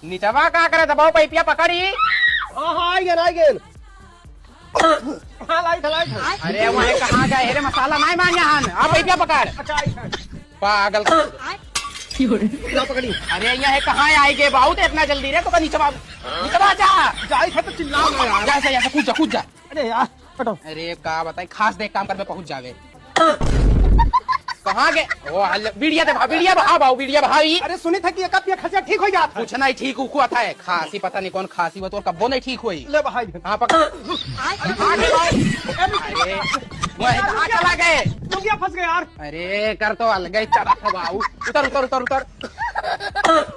निचवा का करे दबाओ पैपिया पकड़ी। हाँ आई गेल हाँ लाइट अरे वही कहाँ गए हेरे मसाला नहीं मान यहाँ आप पैपिया पकड़। अच्छा पागल पकड़ी। अरे यहाँ कहाँ आई गए बहुत इतना जल्दी रे तो निचवा निचवा जा जाई था तो चिल्ला यार। जैसे कूद जा। अरे यार हटो। अरे का बताए खास देख काम कर में पहुंच जावे। कहाँ गए वो वीडिया दे वीडिया भाव वीडिया भाई। अरे सुनी था कि एक खर्चा ठीक हो जाता कुछ नहीं ठीक हुआ था खांसी पता नहीं कौन खांसी हुआ तो कब्बो नहीं ठीक हुई। ले भाई हाँ पकड़। अरे वही कहाँ चला गए लुगिया फंस गए यार। अरे कर तो अलग ही चला था बाबू उतर उतर उतर उतर।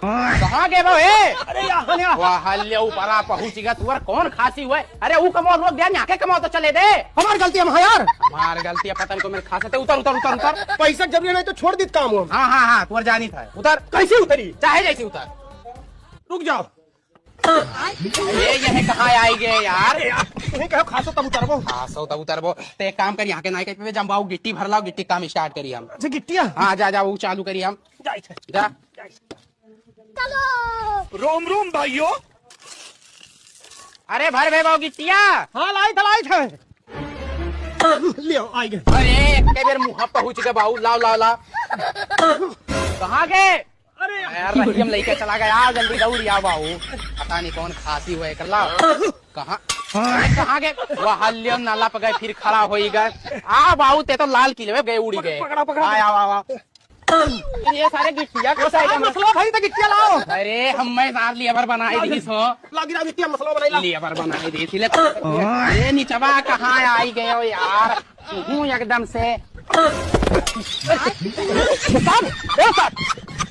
कहाँ गए भाई। अरे यहाँ वाह हल्ले ऊपर पहुंच गया तुअर कौन खांसी हुआ। अरे वो कमाओ रोक दिया यहाँ के कमाओ तो चले दे। हमारी गलती है यार। हमार गलती है पता नहीं को मेरे खांसी थे उतर उतर उतर उतर। पैसा जरूरी नहीं तो छोड़ दी काम हो। हाँ हाँ हाँ तुअर जानी था उतर। कैसे उतरी चाहे जैसे उतर। रुक जाओ। ये यह कहाँ आई गए यार। तुम्हें कहो खासो तब उतरबो। खासो तब उतरबो तो एक काम कर यहाँ के नाई पे जमवाओ गिट्टी भर लाओ गिट्टी काम स्टार्ट करिए हम। अच्छा गिट्टिया हाँ जा जा वो चालू करिए हम जा। रोम रोम भाइयों। अरे भर भे वो गिट्टिया। हाँ लाइट है लियो आई गए। अरे कई बार मुँह पहुँच गए बाबू लाओ लाओ लाओ। कहाँ गए। अरे यार रहीम लेके चला गया जल्दी दौड़ आओ बाबू पता नहीं कौन खांसी हुए कर लाओ। कहाँ कहाँ गए वह हल्लियम नाला पे गए फिर खड़ा हो गए। आ बाबू ते तो लाल किले में गए उड़ी गए। पकड़ा आया ये सारे गिट्टिया को मसला भाई तो गिट्टिया लाओ। अरे हम लेबर बनाई दी सो लागी ना गिट्टिया मसला बनाई लेबर बनाई दी थी। अरे निचवा कहाँ आई गए हो यार हूँ एकदम से।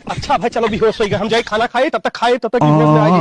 अच्छा भाई चलो बेहोश हो गए हम जाए खाना खाए तब तक नींद में आ गई।